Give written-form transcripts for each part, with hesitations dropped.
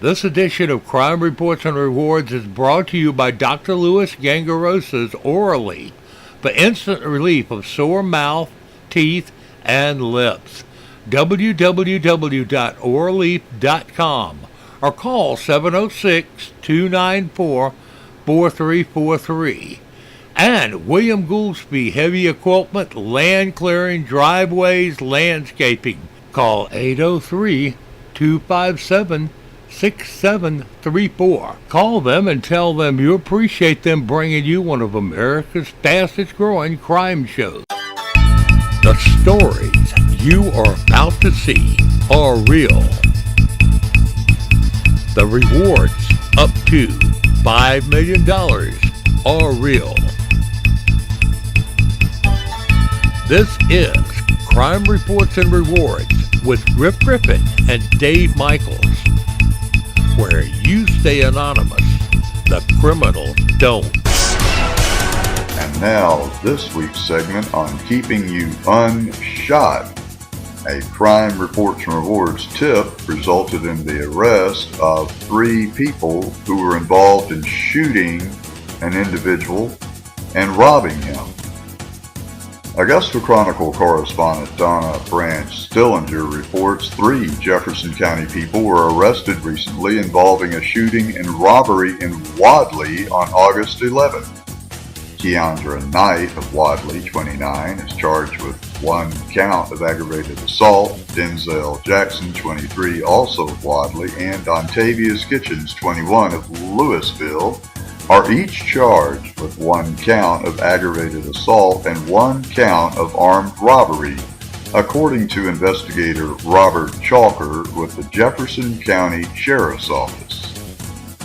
This edition of Crime Reports and Rewards is brought to you by Dr. Louis Gangarosa's Orally for instant relief of sore mouth, teeth, and lips. www.oraleaf.com or call 706-294-4343. And William Goolsby Heavy Equipment, Land Clearing, Driveways, Landscaping. Call 803-257-6734. Call them and tell them you appreciate them bringing you one of America's fastest growing crime shows. The stories you are about to see are real. The rewards up to $5 million are real. This is Crime Reports and Rewards with Griff Griffin and Dave Michaels, where you stay anonymous, the criminals don't. And now, this week's segment on keeping you unshot. A Crime Reports and Rewards tip resulted in the arrest of 3 people who were involved in shooting an individual and robbing him. Augusta Chronicle correspondent Donna Branch Stillinger reports 3 Jefferson County people were arrested recently involving a shooting and robbery in Wadley on August 11th. Keandra Knight of Wadley, 29, is charged with 1 count of aggravated assault. Denzel Jackson, 23, also of Wadley, and Dontavius Kitchens, 21, of Louisville, are each charged with 1 count of aggravated assault and 1 count of armed robbery, according to investigator Robert Chalker with the Jefferson County Sheriff's Office.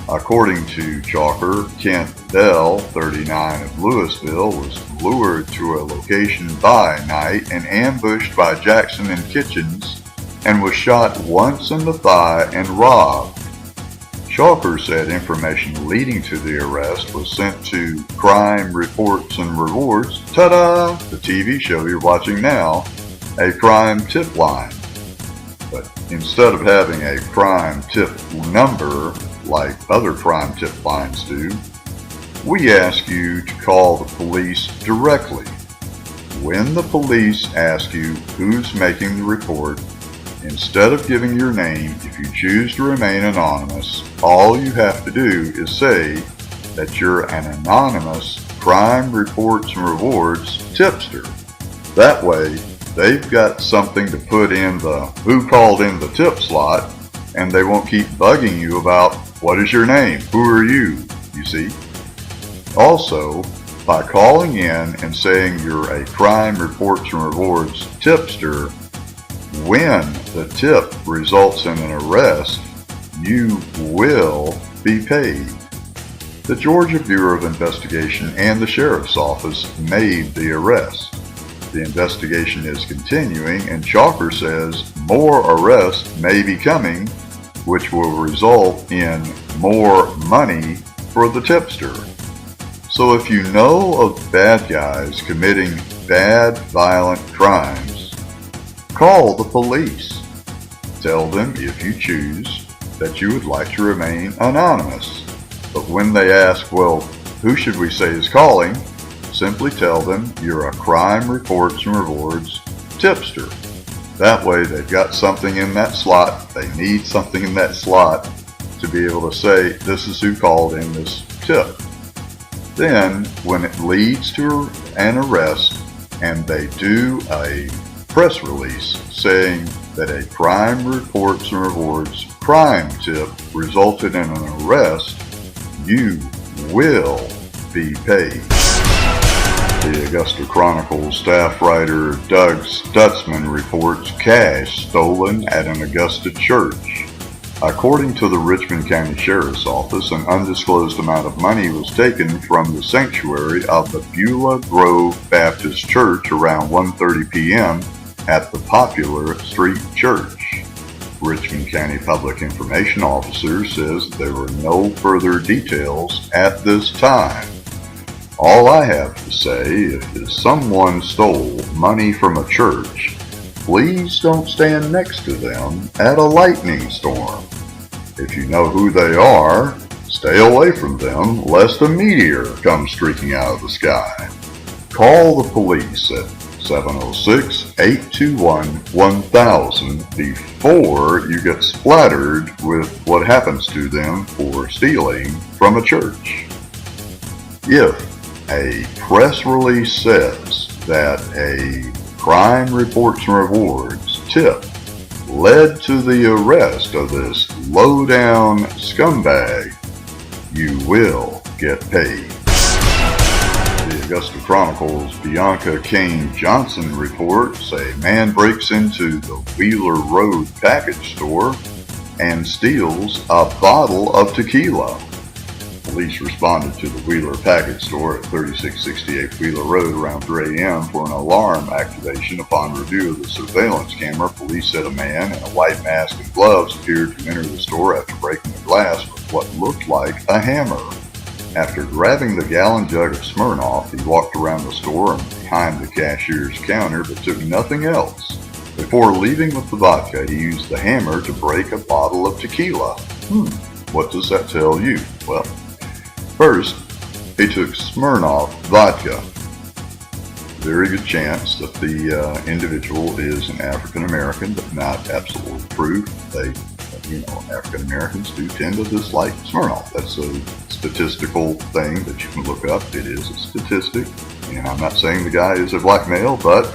According to Chalker, Kent Bell, 39, of Louisville, was lured to a location by Knight and ambushed by Jackson and Kitchens and was shot once in the thigh and robbed. Chalker said information leading to the arrest was sent to Crime Reports and Rewards, ta-da, the TV show you're watching now, a crime tip line. But instead of having a crime tip number like other crime tip lines do, we ask you to call the police directly. When the police ask you who's making the report, instead of giving your name, if you choose to remain anonymous, all you have to do is say that you're an anonymous Crime Reports and Rewards tipster. That way, they've got something to put in the who called in the tip slot, and they won't keep bugging you about what is your name, who are you see. Also, by calling in and saying you're a Crime Reports and Rewards tipster, when the tip results in an arrest, you will be paid. The Georgia Bureau of Investigation and the Sheriff's Office made the arrest. The investigation is continuing, and Chalker says more arrests may be coming, which will result in more money for the tipster. So if you know of bad guys committing bad, violent crimes, call the police. Tell them, if you choose, that you would like to remain anonymous. But when they ask, well, who should we say is calling? Simply tell them you're a Crime Reports and Rewards tipster. That way they've got something in that slot. They need something in that slot to be able to say, this is who called in this tip. Then, when it leads to an arrest and they do a press release saying that a Crime Reports and Rewards crime tip resulted in an arrest, you will be paid. The Augusta Chronicle staff writer Doug Stutzman reports cash stolen at an Augusta church. According to the Richmond County Sheriff's Office, an undisclosed amount of money was taken from the sanctuary of the Beulah Grove Baptist Church around 1:30 p.m. at the Popular Street Church. Richmond County Public Information Officer says there were no further details at this time. All I have to say, if someone stole money from a church, please don't stand next to them at a lightning storm. If you know who they are, stay away from them lest a meteor comes streaking out of the sky. Call the police at 706-821-1000 before you get splattered with what happens to them for stealing from a church. If a press release says that a Crime Reports and Rewards tip led to the arrest of this low-down scumbag, you will get paid. The Augusta Chronicle's Bianca Kane Johnson reports a man breaks into the Wheeler Road package store and steals a bottle of tequila. Police responded to the Wheeler package store at 3668 Wheeler Road around 3 a.m. for an alarm activation. Upon review of the surveillance camera, police said a man in a white mask and gloves appeared to enter the store after breaking the glass with what looked like a hammer. After grabbing the gallon jug of Smirnoff, he walked around the store and behind the cashier's counter but took nothing else. Before leaving with the vodka, he used the hammer to break a bottle of tequila. What does that tell you? Well, first, he took Smirnoff vodka. Very good chance that the individual is an African American, but not absolutely proof. African Americans do tend to dislike Smirnoff. That's a statistical thing that you can look up. It is a statistic, and I'm not saying the guy is a black male, but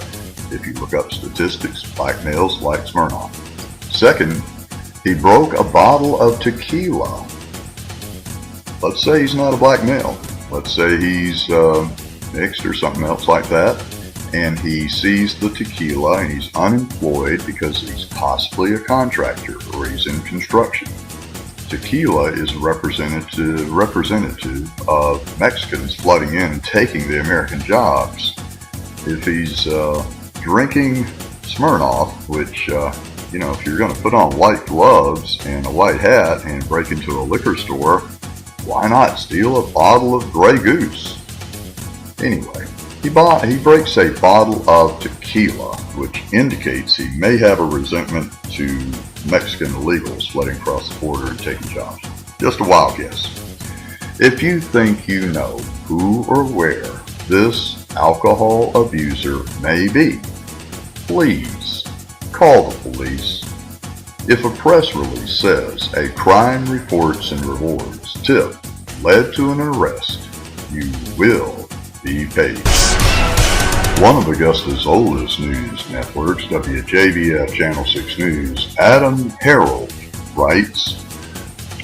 if you look up statistics, black males like Smirnoff. Second, he broke a bottle of tequila. Let's say he's not a black male. Let's say he's mixed or something else like that, and he sees the tequila and he's unemployed because he's possibly a contractor or he's in construction. Tequila is representative of Mexicans flooding in and taking the American jobs. If he's drinking Smirnoff, which, if you're going to put on white gloves and a white hat and break into a liquor store, why not steal a bottle of Grey Goose? Anyway, he breaks a bottle of tequila, which indicates he may have a resentment to Mexican illegals flooding across the border and taking jobs. Just a wild guess. If you think you know who or where this alcohol abuser may be, please call the police. If a press release says a Crime Reports and Rewards tip led to an arrest, you will be paid. One of Augusta's oldest news networks, WJBF Channel 6 News, Adam Harold, writes,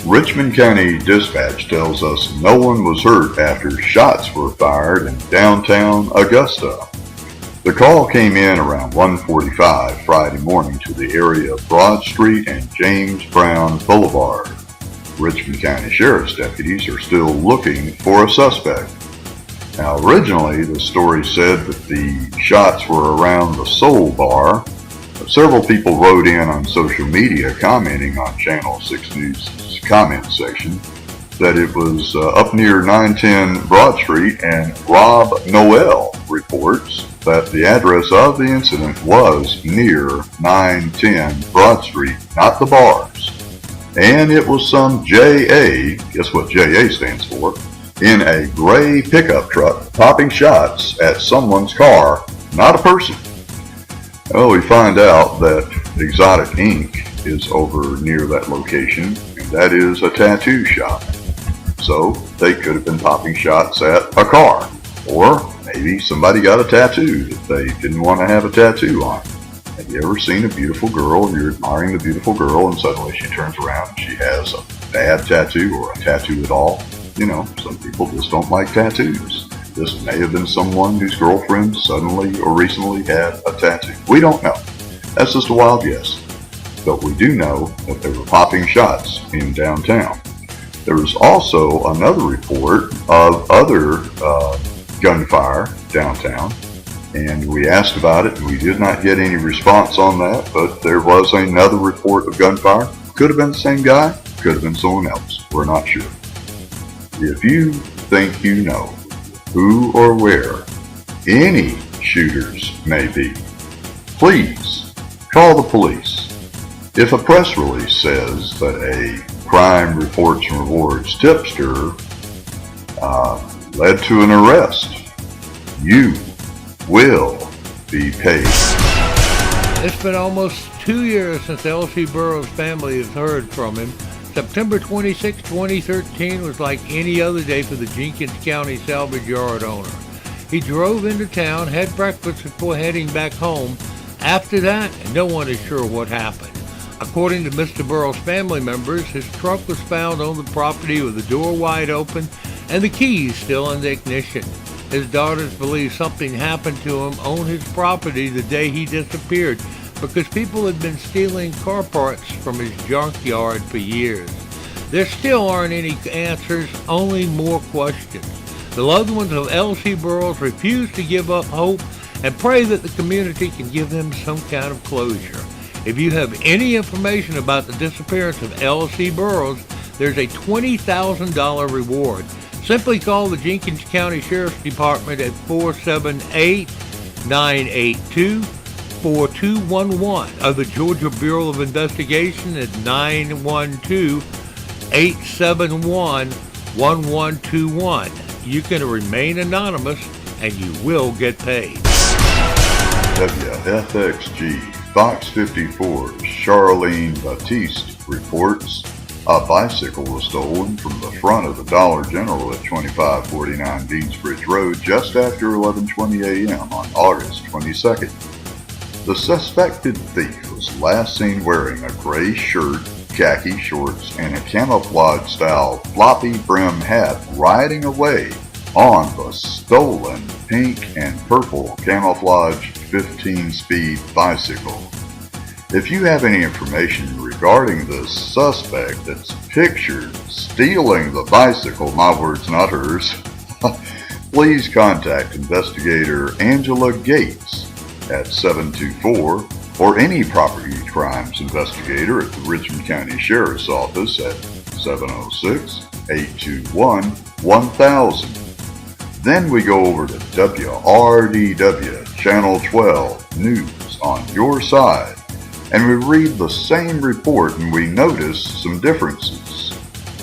Richmond County Dispatch tells us no one was hurt after shots were fired in downtown Augusta. The call came in around 1:45 Friday morning to the area of Broad Street and James Brown Boulevard. Richmond County Sheriff's deputies are still looking for a suspect. Now, originally, the story said that the shots were around the Soul Bar, but several people wrote in on social media commenting on Channel 6 News' comment section that it was up near 910 Broad Street, and Rob Noel reports that the address of the incident was near 910 Broad Street, not the bars. And it was some JA, guess what JA stands for, in a gray pickup truck popping shots at someone's car, not a person. Well, we find out that Exotic Ink is over near that location, and that is a tattoo shop. So they could have been popping shots at a car, or maybe somebody got a tattoo that they didn't want to have a tattoo on. Have you ever seen a beautiful girl, you're admiring the beautiful girl, and suddenly she turns around and she has a bad tattoo or a tattoo at all? Some people just don't like tattoos. This may have been someone whose girlfriend suddenly or recently had a tattoo. We don't know. That's just a wild guess. But we do know that they were popping shots in downtown. There was also another report of other gunfire downtown, and we asked about it, and we did not get any response on that, but there was another report of gunfire. Could have been the same guy, could have been someone else. We're not sure. If you think you know who or where any shooters may be, please call the police. If a press release says that a Crime Reports and Rewards tipster led to an arrest. You will be paid. It's been almost 2 years since L.C. Burroughs' family has heard from him. September 26, 2013 was like any other day for the Jenkins County salvage yard owner. He drove into town, had breakfast before heading back home. After that, no one is sure what happened. According to Mr. Burroughs' family members, his truck was found on the property with the door wide open and the keys still in the ignition. His daughters believe something happened to him on his property the day he disappeared because people had been stealing car parts from his junkyard for years. There still aren't any answers, only more questions. The loved ones of L.C. Burroughs refuse to give up hope and pray that the community can give them some kind of closure. If you have any information about the disappearance of L.C. Burroughs, there's a $20,000 reward. Simply call the Jenkins County Sheriff's Department at 478-982-4211 or the Georgia Bureau of Investigation at 912-871-1121. You can remain anonymous and you will get paid. WFXG Fox 54's Charlene Batiste reports a bicycle was stolen from the front of the Dollar General at 2549 Deansbridge Road just after 11:20 a.m. on August 22nd. The suspected thief was last seen wearing a gray shirt, khaki shorts, and a camouflage-style floppy brim hat riding away on the stolen pink and purple camouflage 15-speed bicycle. If you have any information regarding this suspect that's pictured stealing the bicycle, my words not hers, please contact investigator Angela Gates at 724 or any property crimes investigator at the Richmond County Sheriff's Office at 706-821-1000. Then we go over to WRDW Channel 12 News on your side, and we read the same report and we notice some differences.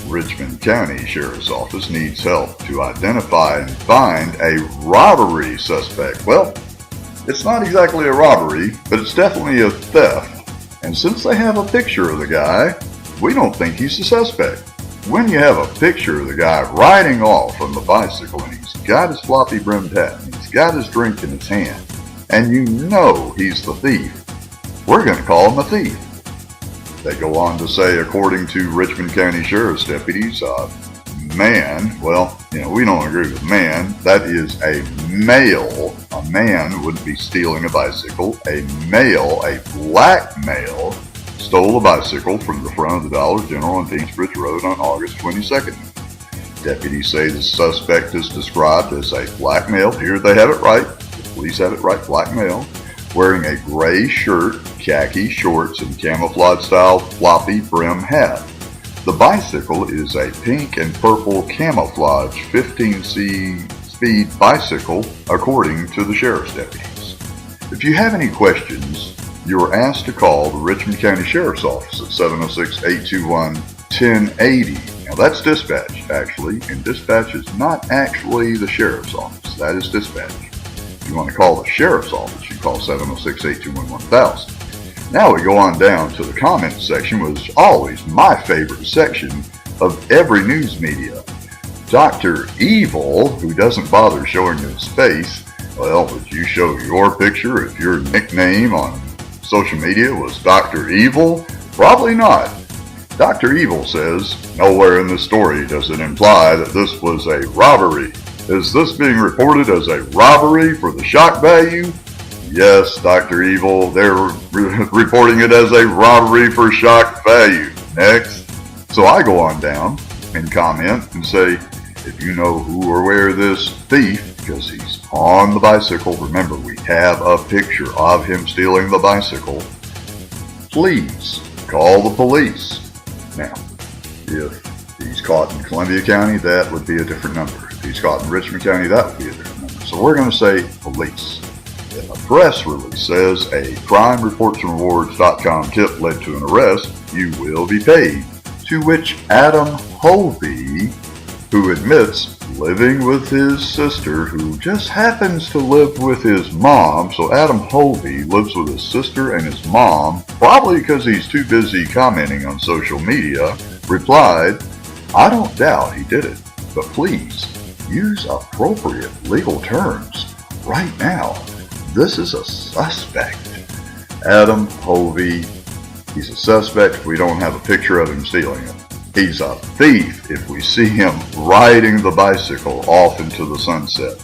Richmond County Sheriff's Office needs help to identify and find a robbery suspect. Well, it's not exactly a robbery, but it's definitely a theft. And since they have a picture of the guy, we don't think he's the suspect. When you have a picture of the guy riding off on the bicycle and he's got his floppy brimmed hat and he's got his drink in his hand, and you know he's the thief, we're going to call him a thief. They go on to say, according to Richmond County Sheriff's deputies, man, well, we don't agree with man. That is a male. A man wouldn't be stealing a bicycle. A male, a black male, stole a bicycle from the front of the Dollar General on Deansbridge Road on August 22nd. Deputies say the suspect is described as a black male. Here they have it right. The police have it right, black male, wearing a gray shirt, khaki shorts, and camouflage-style floppy brim hat. The bicycle is a pink and purple camouflage 15-speed bicycle, according to the sheriff's deputies. If you have any questions, you are asked to call the Richmond County Sheriff's Office at 706-821-1080. Now that's dispatch, actually, and dispatch is not actually the sheriff's office. That is dispatch. If you want to call the sheriff's office, you call 706-821-1000. Now we go on down to the comments section, which is always my favorite section of every news media. Dr. Evil, who doesn't bother showing his face, well, would you show your picture if your nickname on social media was Dr. Evil? Probably not. Dr. Evil says, nowhere in this story does it imply that this was a robbery. Is this being reported as a robbery for the shock value? Yes, Dr. Evil, they're reporting it as a robbery for shock value. Next. So I go on down and comment and say, if you know who or where this thief, because he's on the bicycle, remember we have a picture of him stealing the bicycle, please call the police. Now, if he's caught in Columbia County, that would be a different number. If he's caught in Richmond County, that would be a different number. So we're going to say police. If a press release says a CrimeReportsAndRewards.com tip led to an arrest, you will be paid. to which Adam Hovey, who admits living with his sister, who just happens to live with his mom. So Adam Hovey lives with his sister and his mom, probably because he's too busy commenting on social media, replied, "I don't doubt he did it, but please use appropriate legal terms. Right now, this is a suspect." Adam Hovey, he's a suspect if we don't have a picture of him stealing it. He's a thief if we see him riding the bicycle off into the sunset.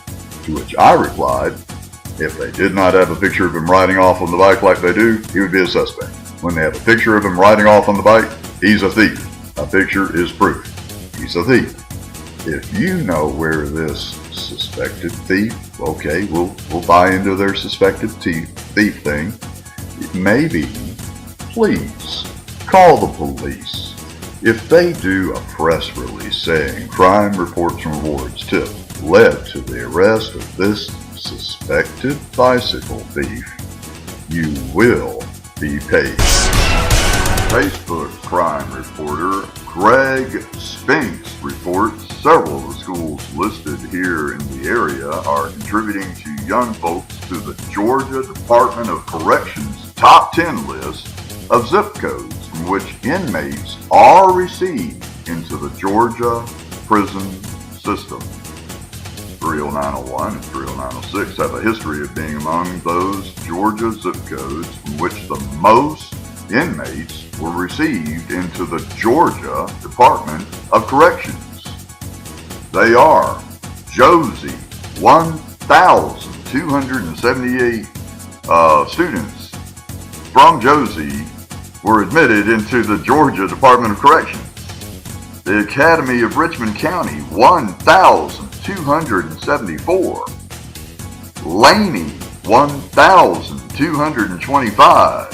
To which I replied, if they did not have a picture of him riding off on the bike like they do, he would be a suspect. When they have a picture of him riding off on the bike, he's a thief. A picture is proof. He's a thief. If you know where this suspected thief, okay, we'll buy into their suspected thief thing. Maybe, please, call the police. If they do a press release saying Crime Reports and Rewards tip led to the arrest of this suspected bicycle thief, you will be paid. Facebook crime reporter Greg Spinks reports several of the schools listed here in the area are contributing to young folks to the Georgia Department of Corrections top 10 list of zip codes from which inmates are received into the Georgia prison system. 30901 and 30906 have a history of being among those Georgia zip codes from which the most inmates were received into the Georgia Department of Corrections. They are Josie, 1,278 students from Josie were admitted into the Georgia Department of Corrections. The Academy of Richmond County, 1,274. Laney, 1,225.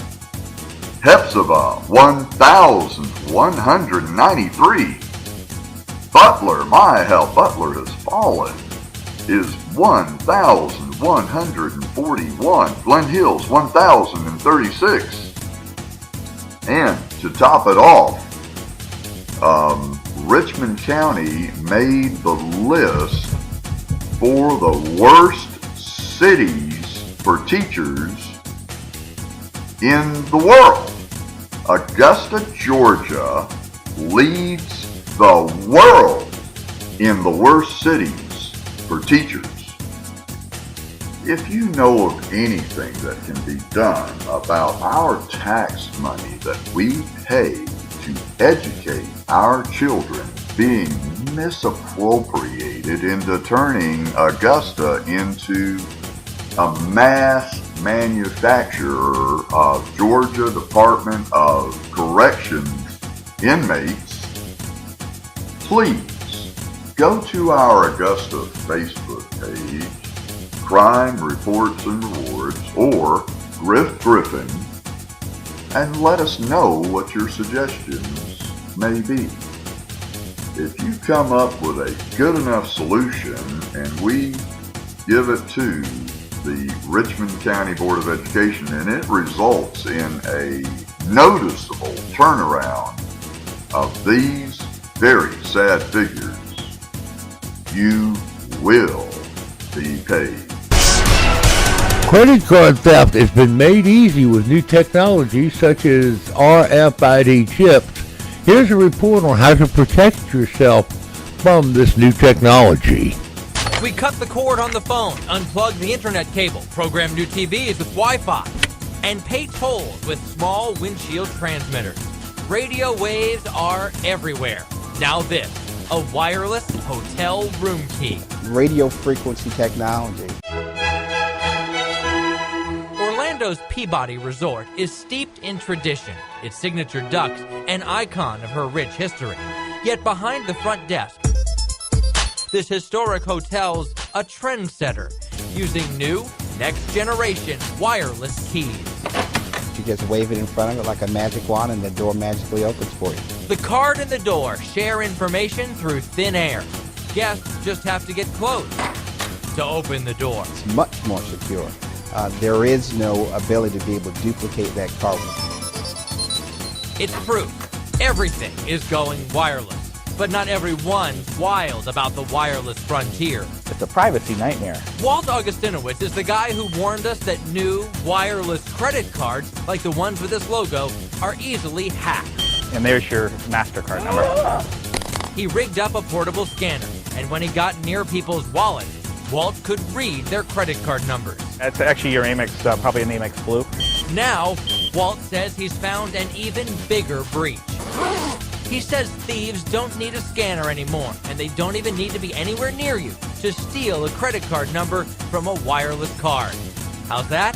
Hepzibah, 1,193. Butler, my how Butler has fallen, is 1,141. Glen Hills, 1,036. And to top it off, Richmond County made the list for the worst cities for teachers in the world. Augusta, Georgia leads the world in the worst cities for teachers. If you know of anything that can be done about our tax money that we pay to educate our children being misappropriated into turning Augusta into a mass manufacturer of Georgia Department of Corrections inmates, please go to our Augusta Facebook page, Crime Reports and Rewards, or Griff Griffin, and let us know what your suggestions may be. If you come up with a good enough solution and we give it to the Richmond County Board of Education and it results in a noticeable turnaround of these very sad figures, you will be paid. Credit card theft has been made easy with new technology such as RFID chips. Here's a report on how to protect yourself from this new technology. We cut the cord on the phone, unplug the internet cable, program new TVs with Wi-Fi, and pay tolls with small windshield transmitters. Radio waves are everywhere. Now this, a wireless hotel room key. Radio frequency technology. Orlando's Peabody Resort is steeped in tradition, its signature ducks an icon of her rich history. Yet behind the front desk, this historic hotel's a trendsetter, using new, next-generation wireless keys. You just wave it in front of it like a magic wand and the door magically opens for you. The card and the door share information through thin air. Guests just have to get close to open the door. It's much more secure. There is no ability to be able to duplicate that card. It's proof Everything is going wireless, but not everyone's wild about the wireless frontier. It's a privacy nightmare. Walt Augustinowitz is the guy who warned us that new wireless credit cards, like the ones with this logo, are easily hacked. And there's your MasterCard number. He rigged up a portable scanner, and when he got near people's wallets, Walt could read their credit card numbers. That's actually your Amex, probably an Amex Blue. Now, Walt says he's found an even bigger breach. He says thieves don't need a scanner anymore, and they don't even need to be anywhere near you to steal a credit card number from a wireless card. How's that?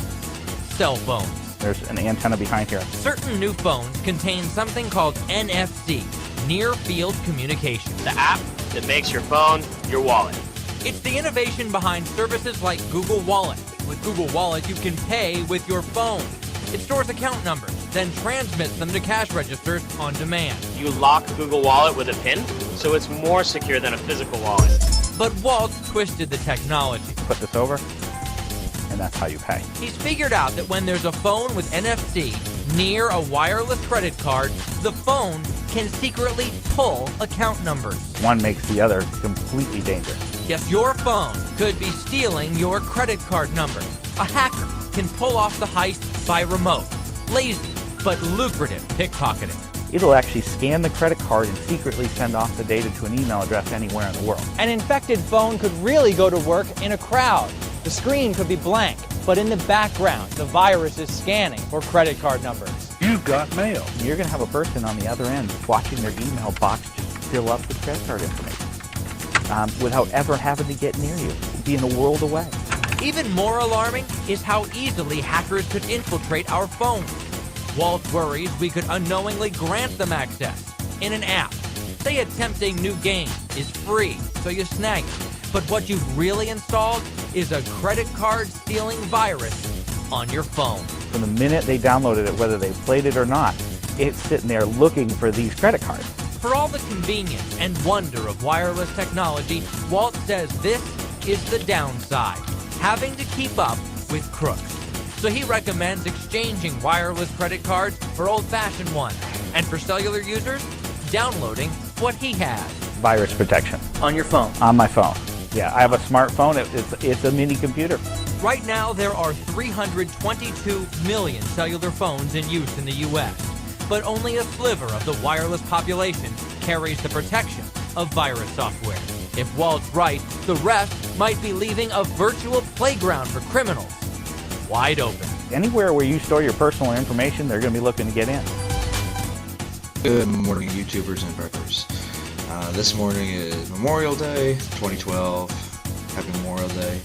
Cell phones. There's an antenna behind here. Certain new phones contain something called NFC, Near Field Communication. The app that makes your phone your wallet. It's the innovation behind services like Google Wallet. With Google Wallet, you can pay with your phone. It stores account numbers, then transmits them to cash registers on demand. You lock Google Wallet with a PIN, so it's more secure than a physical wallet. But Walt twisted the technology. Put this over, and that's how you pay. He's figured out that when there's a phone with NFC near a wireless credit card, the phone can secretly pull account numbers. One makes the other completely dangerous. Yes, your phone could be stealing your credit card number. A hacker can pull off the heist by remote. Lazy, but lucrative pickpocketing. It'll actually scan the credit card and secretly send off the data to an email address anywhere in the world. An infected phone could really go to work in a crowd. The screen could be blank, but in the background, the virus is scanning for credit card numbers. You've got mail. You're going to have a person on the other end watching their email box just fill up with credit card information without ever having to get near you, being a world away. Even more alarming is how easily hackers could infiltrate our phones. Walt worries we could unknowingly grant them access in an app. Say a tempting new game is free, so you snag it. But what you've really installed is a credit card stealing virus on your phone. From the minute they downloaded it, whether they played it or not, it's sitting there looking for these credit cards. For all the convenience and wonder of wireless technology, Walt says this is the downside, having to keep up with crooks. So he recommends exchanging wireless credit cards for old-fashioned ones, and for cellular users, downloading what he has. Virus protection. On your phone. On my phone. Yeah, I have a smartphone. It's a mini computer. Right now, there are 322 million cellular phones in use in the U.S., but only a sliver of the wireless population carries the protection of virus software. If Walt's right, the rest might be leaving a virtual playground for criminals wide open. Anywhere where you store your personal information, they're going to be looking to get in. Good morning, YouTubers and preppers. This morning is Memorial Day 2012. Happy Memorial Day.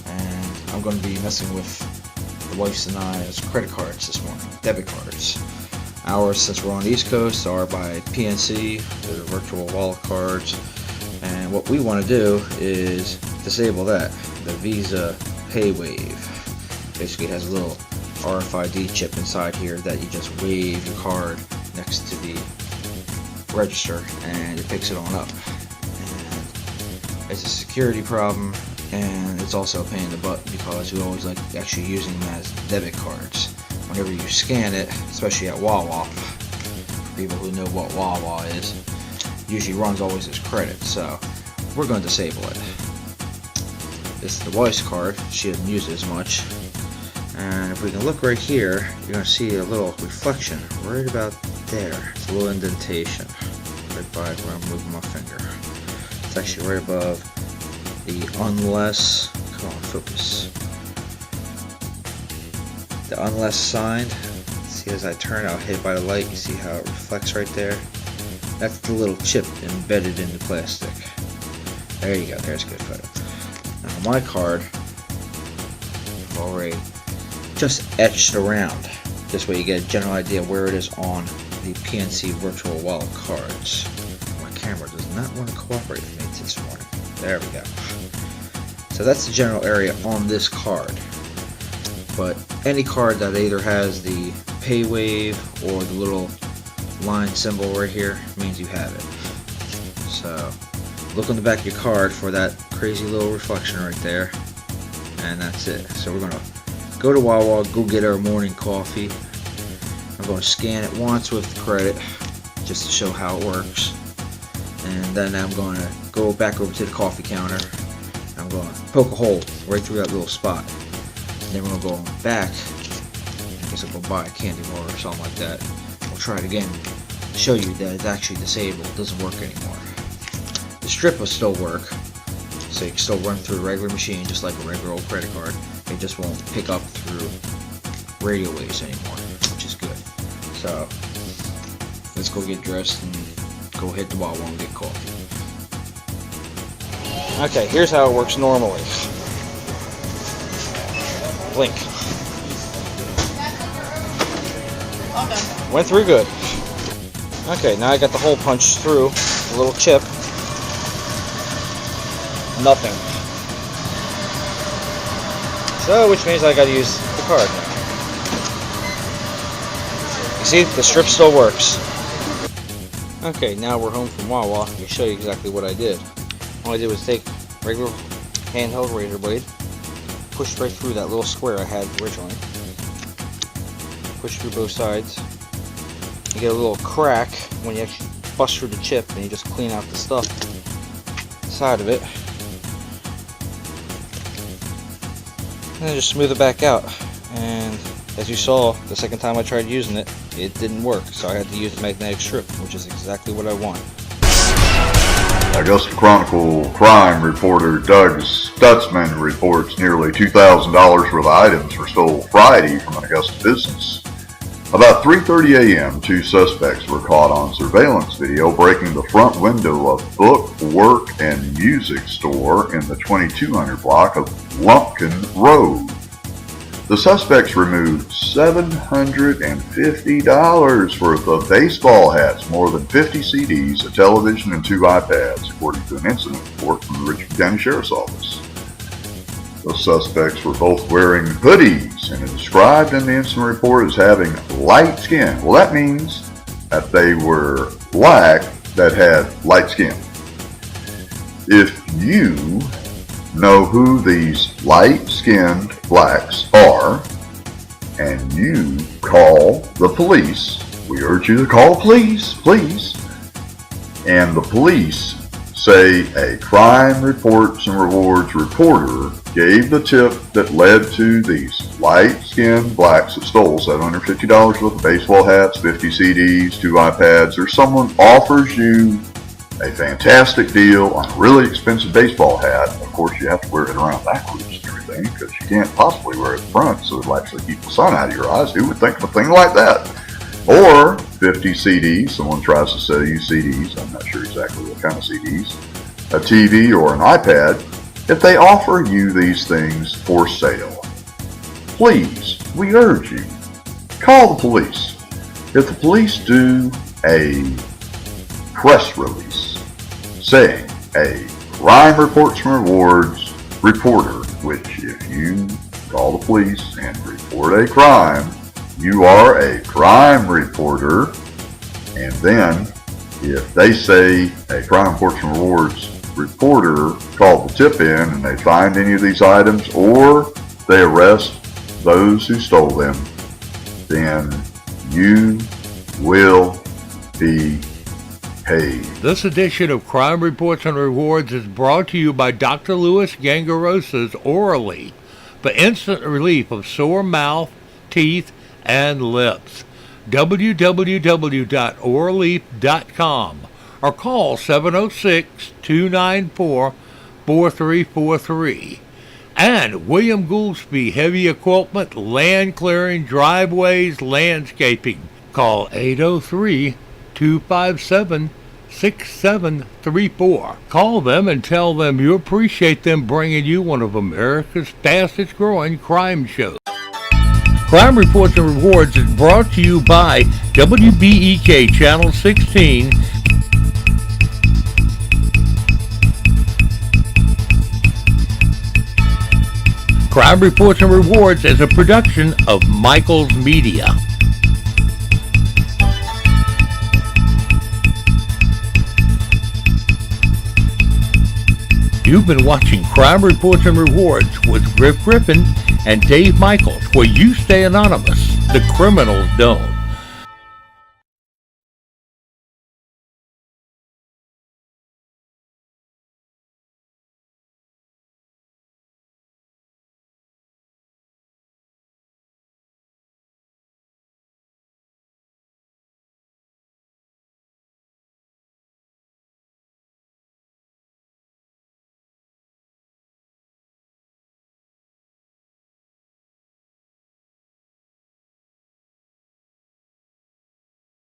And I'm going to be messing with the wife's and I's credit cards this morning, debit cards. Ours, since we're on the East Coast, are by PNC. They're virtual wallet cards. And what we want to do is disable that, the Visa PayWave. Basically has a little RFID chip inside here that you just wave your card next to the register and it picks it on up. And it's a security problem, and it's also a pain in the butt because we always like actually using them as debit cards. Whenever you scan it, especially at Wawa, for people who know what Wawa is, usually runs always as credit, so we're going to disable it. This is the wife's card. She doesn't use it as much. And if we can look right here, you're going to see a little reflection right about there. It's a little indentation right by where I'm moving my finger. It's actually right above the unless, come on, focus. The unless sign. See, as I turn, I'll hit by the light. You see how it reflects right there? That's the little chip embedded in the plastic. There you go, there's a good photo. Now my card, I've already just etched around. This way you get a general idea where it is on the PNC virtual wallet cards. My camera does not want to cooperate with me this morning. There we go. So that's the general area on this card. But any card that either has the PayWave or the little line symbol right here means you have it. So look on the back of your card for that crazy little reflection right there, and that's it. So we're going to go to Wawa, go get our morning coffee. I'm going to scan it once with credit, just to show how it works. And then I'm going to go back over to the coffee counter. I'm going to poke a hole right through that little spot. And then we're going to go back. I guess I'll go buy a candy bar or something like that. We'll try it again. Show you that it's actually disabled. It doesn't work anymore. The strip will still work. So you can still run through a regular machine just like a regular old credit card. It just won't pick up through radio waves anymore, which is good. So let's go get dressed and go hit the Wawa and get coffee. Okay, here's how it works normally. Blink. Went through good. Okay, now I got the hole punched through, a little chip. Nothing. So, which means I gotta use the card now. You see, the strip still works. Okay, now we're home from Wawa. Let me show you exactly what I did. All I did was take regular handheld razor blade, push right through that little square I had originally, push through both sides. You get a little crack when you actually bust through the chip, and you just clean out the stuff inside of it. And then just smooth it back out. And as you saw, the second time I tried using it, it didn't work. So I had to use the magnetic strip, which is exactly what I want. Augusta Chronicle crime reporter Doug Stutzman reports nearly $2,000 worth of items were stolen Friday from an Augusta business. About 3:30 a.m., two suspects were caught on surveillance video breaking the front window of Book, Work, and Music store in the 2200 block of Lumpkin Road. The suspects removed $750 worth of baseball hats, more than 50 CDs, a television, and 2 iPads, according to an incident report from the Richmond County Sheriff's Office. The suspects were both wearing hoodies and are described in the incident report as having light skin. Well, that means that they were black that had light skin. If you know who these light-skinned blacks are and you call the police, we urge you to call the police, please, and the police say a crime reports and rewards reporter gave the tip that led to these light-skinned blacks that stole $750 worth of baseball hats, 50 CDs, 2 iPads, or someone offers you a fantastic deal on a really expensive baseball hat. Of course, you have to wear it around backwards and everything because you can't possibly wear it front so it'll actually keep the sun out of your eyes. Who would think of a thing like that? Or 50 CDs, someone tries to sell you CDs, I'm not sure exactly what kind of CDs, a TV or an iPad. If they offer you these things for sale, please, we urge you, call the police. If the police do a press release saying a crime reports and rewards reporter, which if you call the police and report a crime, you are a crime reporter, and then if they say a crime reports and rewards reporter called the tip in and they find any of these items or they arrest those who stole them, then you will be paid. This edition of Crime Reports and Rewards is brought to you by Dr. Louis Gangarosa's Orally for instant relief of sore mouth, teeth, and lips. www.oraleaf.com or call 706-294-4343. And William Goolsby Heavy Equipment, Land Clearing, Driveways, Landscaping. Call 803-257-6734. Call them and tell them you appreciate them bringing you one of America's fastest growing crime shows. Crime Reports and Rewards is brought to you by WBEK Channel 16. Crime Reports and Rewards is a production of Michael's Media. You've been watching Crime Reports and Rewards with Griff Griffin and Dave Michaels, where you stay anonymous, the criminals don't.